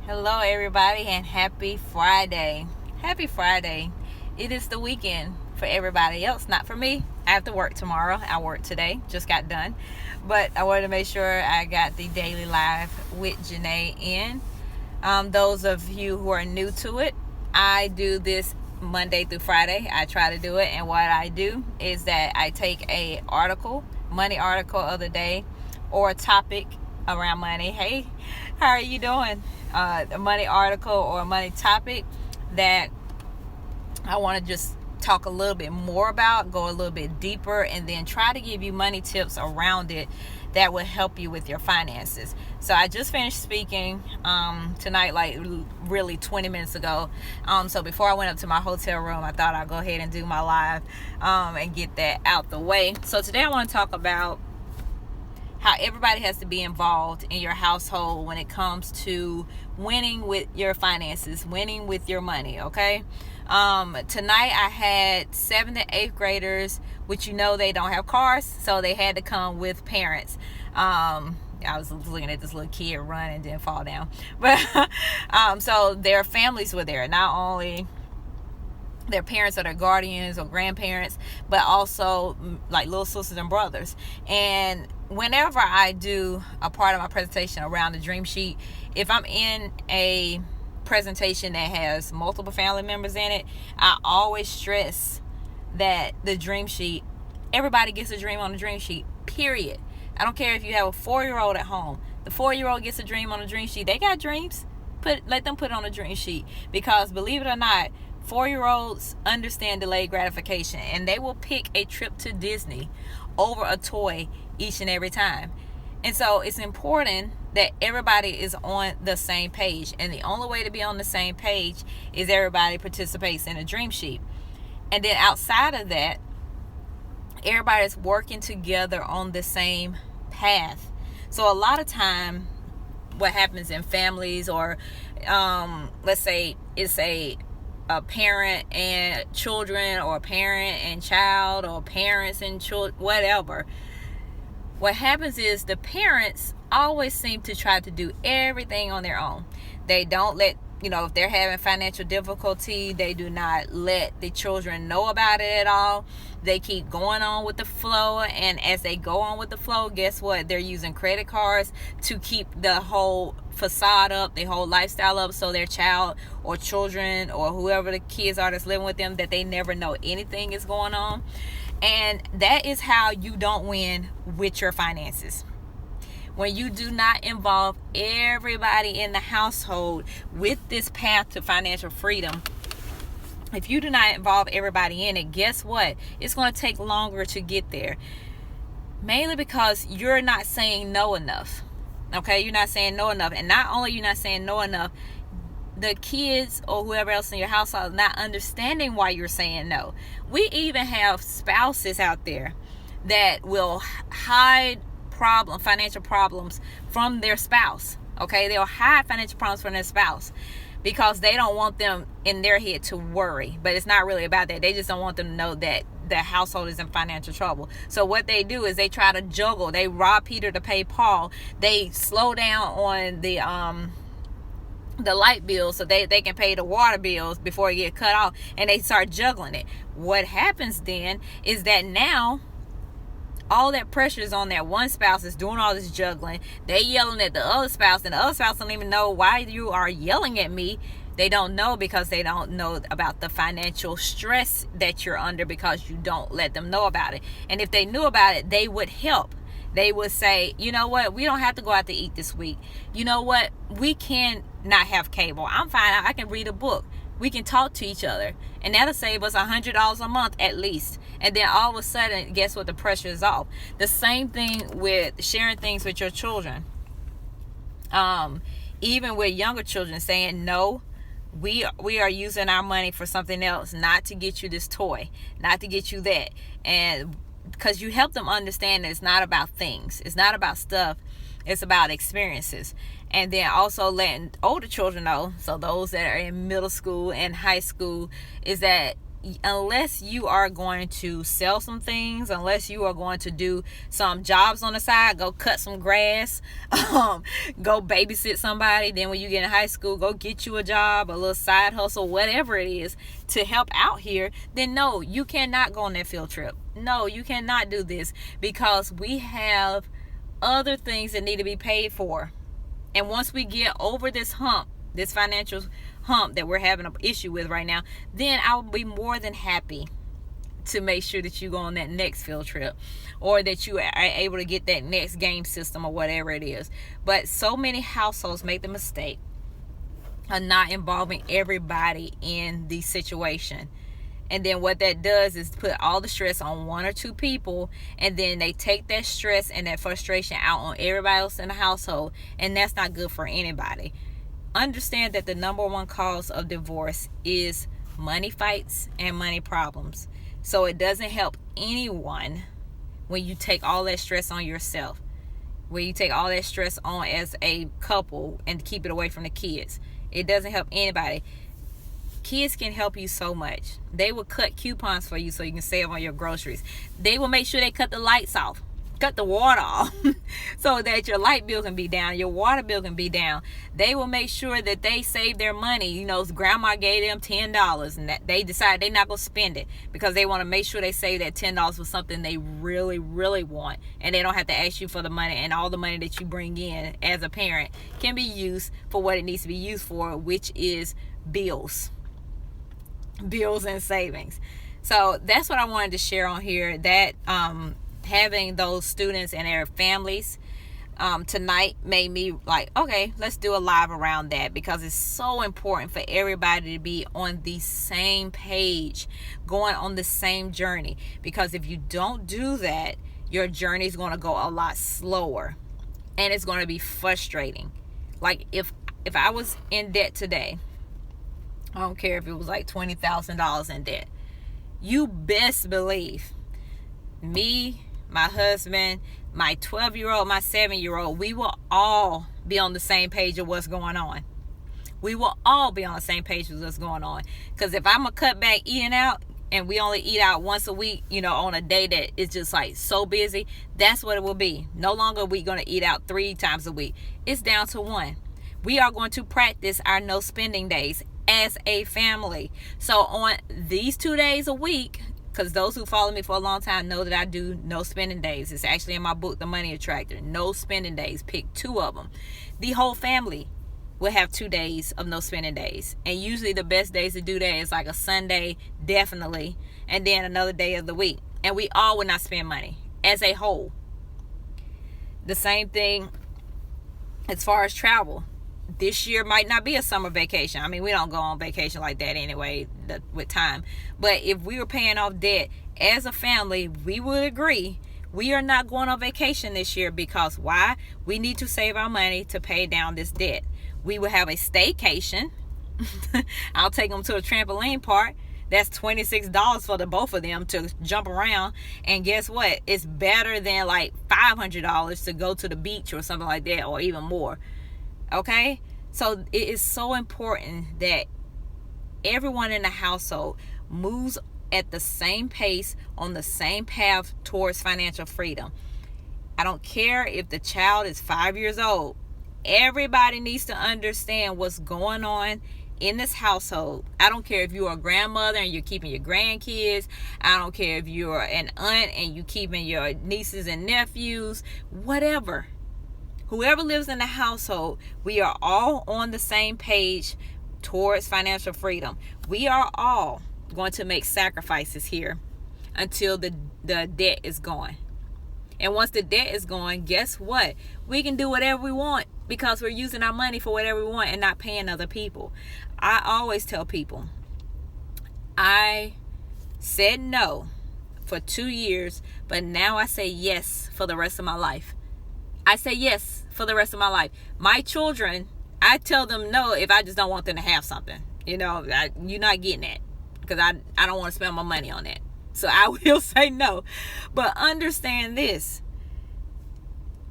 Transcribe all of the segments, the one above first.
Hello, everybody, and happy Friday. Happy Friday. It is the weekend for everybody else, not for me. I have to work tomorrow. I work today, just got done. But I wanted to make sure I got the daily live with Janae in. Those of you who are new to it, I do this Monday through Friday. I try to do it, and what I do is that I take a money article of the day, or a topic around money. Hey, how are you doing? A money article or a money topic that I want to just talk a little bit more about, go a little bit deeper, and then try to give you money tips around it that will help you with your finances. So I just finished speaking tonight, like really 20 minutes ago. So before I went up to my hotel room, I thought I'd go ahead and do my live and get that out the way. So today I want to talk about how everybody has to be involved in your household when it comes to winning with your finances, winning with your money, okay? Tonight I had 7th and 8th graders, which they don't have cars, so they had to come with parents. I was looking at this little kid run and then fall down. But so their families were there, not only their parents or their guardians or grandparents, but also like little sisters and brothers. And whenever I do a part of my presentation around the dream sheet, if I'm in a presentation that has multiple family members in it, I always stress that the dream sheet, everybody gets a dream on the dream sheet, period. I don't care if you have a 4-year-old at home. The 4-year-old gets a dream on the dream sheet. They got dreams. Let them put it on the dream sheet, because believe it or not, 4-year-olds understand delayed gratification, and they will pick a trip to Disney over a toy each and every time. And so it's important that everybody is on the same page, and the only way to be on the same page is everybody participates in a dream sheet. And then outside of that, everybody's working together on the same path. So a lot of time what happens in families, or let's say it's a parent and children, or a parent and child, or parents and children, whatever. What happens is the parents always seem to try to do everything on their own. They don't let, if they're having financial difficulty, they do not let the children know about it at all. They keep going on with the flow, and as they go on with the flow, guess what? They're using credit cards to keep the whole facade up, the whole lifestyle up, so their child or children or whoever the kids are that's living with them, that they never know anything is going on. And that is how you don't win with your finances. When you do not involve everybody in the household with this path to financial freedom, if you do not involve everybody in it, guess what? It's going to take longer to get there. Mainly because you're not saying no enough. Okay, you're not saying no enough. And not only you're not saying no enough, the kids or whoever else in your household not understanding why you're saying no. We even have spouses out there that will hide financial problems from their spouse. Okay, they'll hide financial problems from their spouse because they don't want them in their head to worry. But it's not really about that. They just don't want them to know that the household is in financial trouble. So what they do is they try to juggle. They rob Peter to pay Paul. They slow down on the light bills so they can pay the water bills before it get cut off, and they start juggling it. What happens then is that now all that pressure is on that one spouse is doing all this juggling. They yelling at the other spouse, and the other spouse don't even know why you are yelling at me. They don't know because they don't know about the financial stress that you're under, because you don't let them know about it. And if they knew about it, they would help. They would say, you know what, we don't have to go out to eat this week. You know what, we can not have cable. I'm fine. I can read a book. We can talk to each other, and that'll save us $100 a month at least. And then all of a sudden, guess what? The pressure is off. The same thing with sharing things with your children. Even with younger children, saying no, we are using our money for something else, not to get you this toy, not to get you that. And because you help them understand that it's not about things, it's not about stuff, it's about experiences. And then also letting older children know, so those that are in middle school and high school, is that unless you are going to sell some things, unless you are going to do some jobs on the side, go cut some grass, go babysit somebody, then when you get in high school, go get you a job, a little side hustle, whatever it is to help out here, then no, you cannot go on that field trip. No, you cannot do this, because we have other things that need to be paid for. And once we get over this hump, this financial hump that we're having an issue with right now, then I will be more than happy to make sure that you go on that next field trip, or that you are able to get that next game system or whatever it is. But so many households make the mistake of not involving everybody in the situation. And then what that does is put all the stress on one or two people, and then they take that stress and that frustration out on everybody else in the household, and that's not good for anybody. Understand that the number one cause of divorce is money fights and money problems. So it doesn't help anyone when you take all that stress on yourself, when you take all that stress on as a couple and keep it away from the kids. It doesn't help anybody. Kids can help you so much. They will cut coupons for you so you can save on your groceries. They will make sure they cut the lights off, cut the water off, so that your light bill can be down, your water bill can be down. They will make sure that they save their money. You know, grandma gave them $10 and that they decide they're not going to spend it, because they want to make sure they save that $10 for something they really, really want. And they don't have to ask you for the money, and all the money that you bring in as a parent can be used for what it needs to be used for, which is bills and savings. So that's what I wanted to share on here, that having those students and their families tonight made me like, okay, let's do a live around that, because it's so important for everybody to be on the same page, going on the same journey. Because if you don't do that, your journey is going to go a lot slower, and it's going to be frustrating. Like if I was in debt today, I don't care if it was like $20,000 in debt, you best believe me, my husband, my 12-year-old, my 7-year-old, we will all be on the same page of what's going on. We will all be on the same page of what's going on. Because if I'm going to cut back eating out, and we only eat out once a week, you know, on a day that is just like so busy, that's what it will be. No longer are we going to eat out 3 times a week. It's down to 1. We are going to practice our no spending days as a family. So on these 2 days a week, because those who follow me for a long time know that I do no spending days. It's actually in my book, The Money Attractor. No spending days. Pick 2 of them. The whole family will have 2 days of no spending days. And usually the best days to do that is like a Sunday, definitely, and then another day of the week. And we all will not spend money as a whole. The same thing as far as travel. This year might not be a summer vacation. I mean, we don't go on vacation like that anyway with time. But if we were paying off debt as a family, we would agree we are not going on vacation this year, because why? We need to save our money to pay down this debt. We will have a staycation. I'll take them to a trampoline park. That's $26 for the both of them to jump around. And guess what? It's better than like $500 to go to the beach or something like that, or even more. Okay? So it is so important that everyone in the household moves at the same pace, on the same path towards financial freedom. I don't care if the child is 5 years old. Everybody needs to understand what's going on in this household. I don't care if you're a grandmother and you're keeping your grandkids. I don't care if you're an aunt and you're keeping your nieces and nephews. Whatever. Whoever lives in the household, we are all on the same page towards financial freedom. We are all going to make sacrifices here until the debt is gone. And once the debt is gone, guess what? We can do whatever we want, because we're using our money for whatever we want and not paying other people. I always tell people, I said no for 2 years, but now I say yes for the rest of my life. I say yes for the rest of my life. My children, I tell them no if I just don't want them to have something. You know, you're not getting that, because I don't want to spend my money on that. So I will say no. But understand this.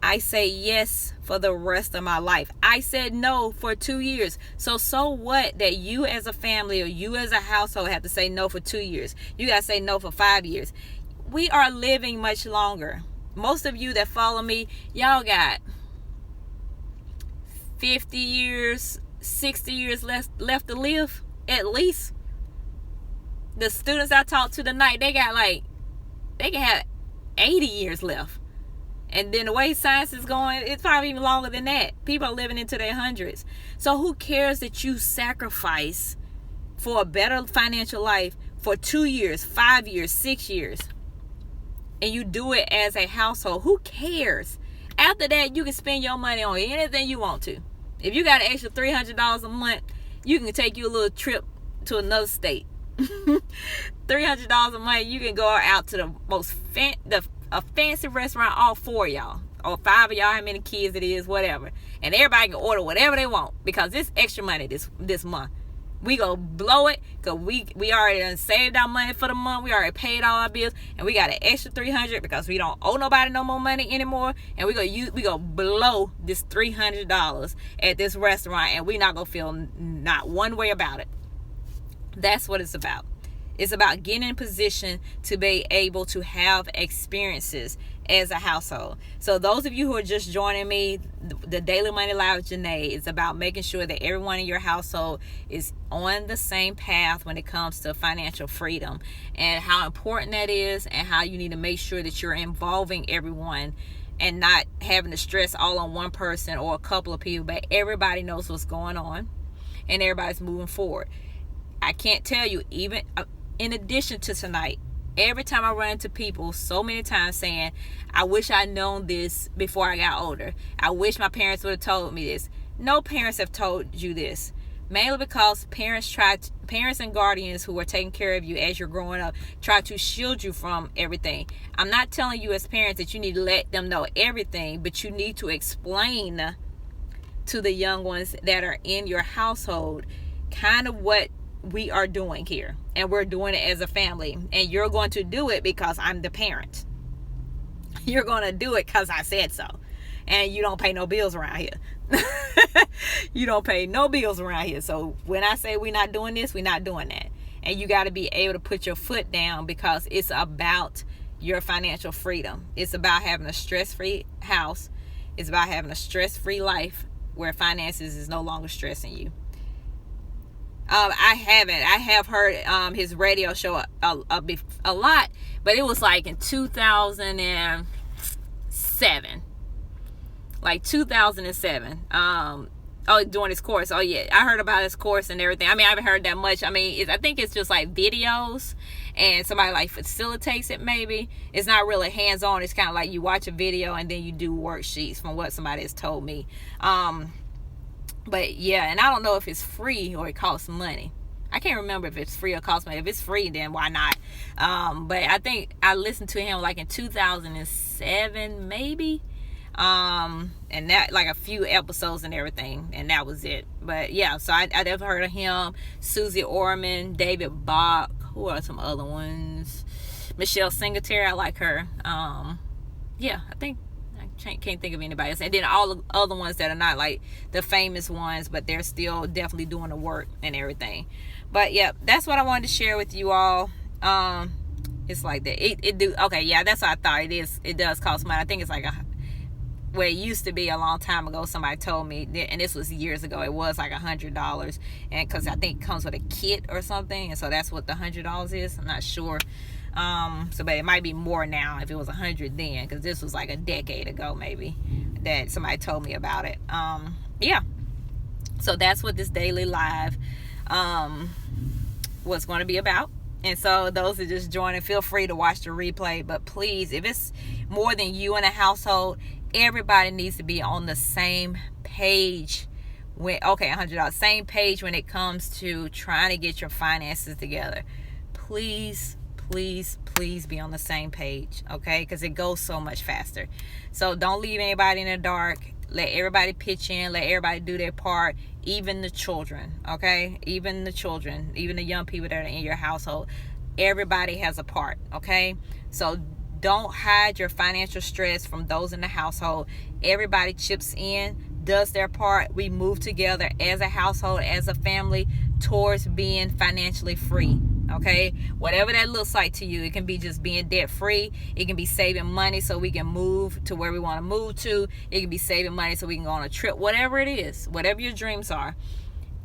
I say yes for the rest of my life. I said no for 2 years. So what that you as a family or you as a household have to say no for 2 years? You got to say no for 5 years. We are living much longer. Most of you that follow me, y'all got 50 years, 60 years left to live, at least. The students I talked to tonight, they can have 80 years left. And then the way science is going, it's probably even longer than that. People are living into their hundreds. So who cares that you sacrifice for a better financial life for 2 years, 5 years, 6 years, and you do it as a household? Who cares? After that, you can spend your money on anything you want to. If you got an extra $300 a month, you can take you a little trip to another state. $300 a month, you can go out to the most a fancy restaurant, all 4 of y'all or 5 of y'all, how many kids it is, whatever, and everybody can order whatever they want because this extra money this month we go blow it because we already done saved our money for the month. We already paid all our bills, and we got an extra $300 because we don't owe nobody no more money anymore, and we go blow this $300 at this restaurant, and we not gonna feel not one way about it. That's what it's about. It's about getting in position to be able to have experiences as a household. So those of you who are just joining me, the Daily Money Live with Janae is about making sure that everyone in your household is on the same path when it comes to financial freedom, and how important that is, and how you need to make sure that you're involving everyone and not having to stress all on one person or a couple of people, but everybody knows what's going on and everybody's moving forward. I can't tell you, even in addition to tonight, every time I run into people so many times saying, I wish I'd known this before I got older. I wish my parents would have told me this. No parents have told you this. Mainly because parents and guardians who are taking care of you as you're growing up try to shield you from everything. I'm not telling you as parents that you need to let them know everything, but you need to explain to the young ones that are in your household kind of what we are doing here, and we're doing it as a family, and you're going to do it because I'm the parent. You're going to do it because I said so, and you don't pay no bills around here. You don't pay no bills around here. So when I say we're not doing this, we're not doing that. And you got to be able to put your foot down, because it's about your financial freedom. It's about having a stress-free house. It's about having a stress-free life where finances is no longer stressing you. I have heard his radio show a lot, but it was like in 2007. Like 2007. Doing his course. Oh yeah, I heard about his course and everything. I mean, I haven't heard that much. I mean, I think it's just like videos, and somebody like facilitates it. Maybe it's not really hands-on. It's kind of like you watch a video and then you do worksheets, from what somebody has told me. But yeah, and I don't know if it's free or it costs money. I can't remember if it's free or costs money. If it's free, then why not? But I think I listened to him like in 2007, maybe. And that, like a few episodes and everything, and that was it. But yeah, so I never heard of him. Susie Orman, David Bach, who are some other ones? Michelle Singletary, I like her. Yeah, I think can't think of anybody else. And then all the other ones that are not like the famous ones, but they're still definitely doing the work and everything. But yeah, that's what I wanted to share with you all. It's like that. It do okay. Yeah, that's what I thought. It is. It does cost money. I think it's like where it used to be a long time ago. Somebody told me, and this was years ago. It was like $100, and because I think it comes with a kit or something, and so that's what the $100 is. I'm not sure. But it might be more now if it was 100 then, because this was like a decade ago maybe that somebody told me about it. Yeah, so that's what this daily live was going to be about. And so those that just joining, feel free to watch the replay, but please, if it's more than you in a household, everybody needs to be on the same page. $100, same page when it comes to trying to get your finances together. Please be on the same page, okay? Because it goes so much faster. So don't leave anybody in the dark. Let everybody pitch in. Let everybody do their part. Even the children, okay? Even the children, even the young people that are in your household. Everybody has a part, okay? So Don't hide your financial stress from those in the household. Everybody chips in, does their part. We move together as a household, as a family, towards being financially free. Okay, whatever that looks like to you. It can be just being debt free. It can be saving money so we can move to where we want to move to. It can be saving money so we can go on a trip. Whatever it is, whatever your dreams are,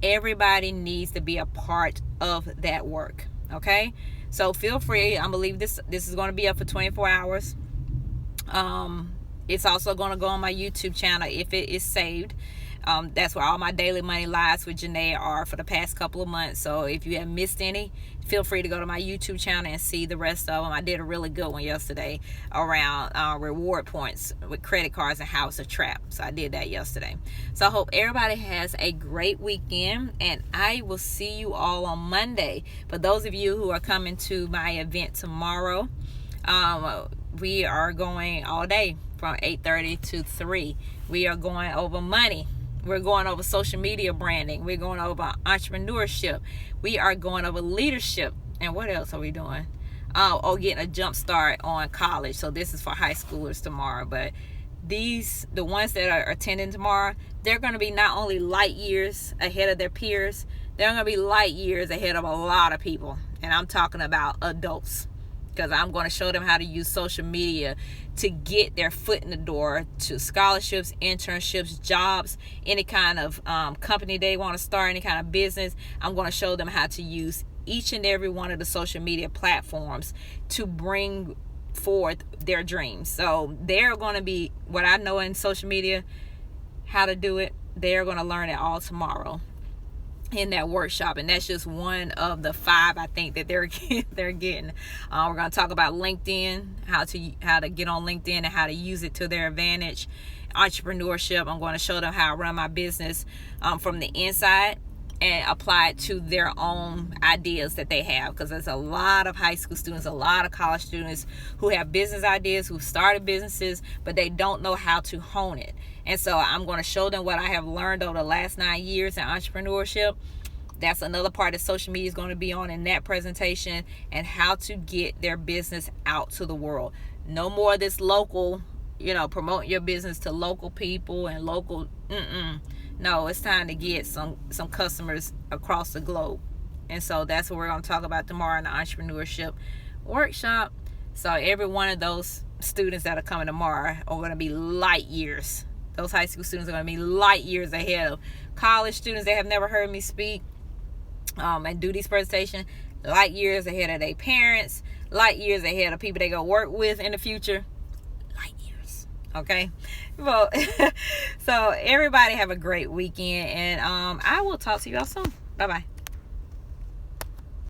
everybody needs to be a part of that work. Okay, so feel free. I believe this is going to be up for 24 hours. It's also going to go on my YouTube channel if it is saved. That's where all my daily money lives with Janae are for the past couple of months. So if you have missed any, feel free to go to my YouTube channel and see the rest of them. I did a really good one yesterday around reward points with credit cards and how it's a trap. So I did that yesterday. So I hope everybody has a great weekend, and I will see you all on Monday. For those of you who are coming to my event tomorrow, we are going all day from 8:30 to 3. We are going over money. We're going over social media branding. We're going over entrepreneurship. We are going over leadership. And what else are we doing? Getting a jump start on college. So this is for high schoolers tomorrow. But the ones that are attending tomorrow, they're going to be not only light years ahead of their peers, they're going to be light years ahead of a lot of people. And I'm talking about adults, because I'm going to show them how to use social media to get their foot in the door to scholarships, internships, jobs, any kind of company they want to start, any kind of business. I'm going to show them how to use each and every one of the social media platforms to bring forth their dreams. So they're going to be, what I know in social media, how to do it, they're going to learn it all tomorrow in that workshop. And that's just one of the 5 I think that they're getting. We're going to talk about LinkedIn, how to get on LinkedIn and how to use it to their advantage. Entrepreneurship, I'm going to show them how I run my business from the inside and apply it to their own ideas that they have, because there's a lot of high school students, a lot of college students who have business ideas, who started businesses, but they don't know how to hone it. And so I'm going to show them what I have learned over the last 9 years in entrepreneurship. That's another part that social media is going to be on in that presentation, and how to get their business out to the world. No more this local, promote your business to local people and local. No, it's time to get some customers across the globe. And so that's what we're going to talk about tomorrow in the entrepreneurship workshop. So every one of those students that are coming tomorrow are going to be light years. Those high school students are going to be light years ahead of college students that have never heard me speak and do these presentations. Light years ahead of their parents. Light years ahead of people they go work with in the future. Light years. Okay? Well, so everybody have a great weekend, and I will talk to you all soon. Bye-bye.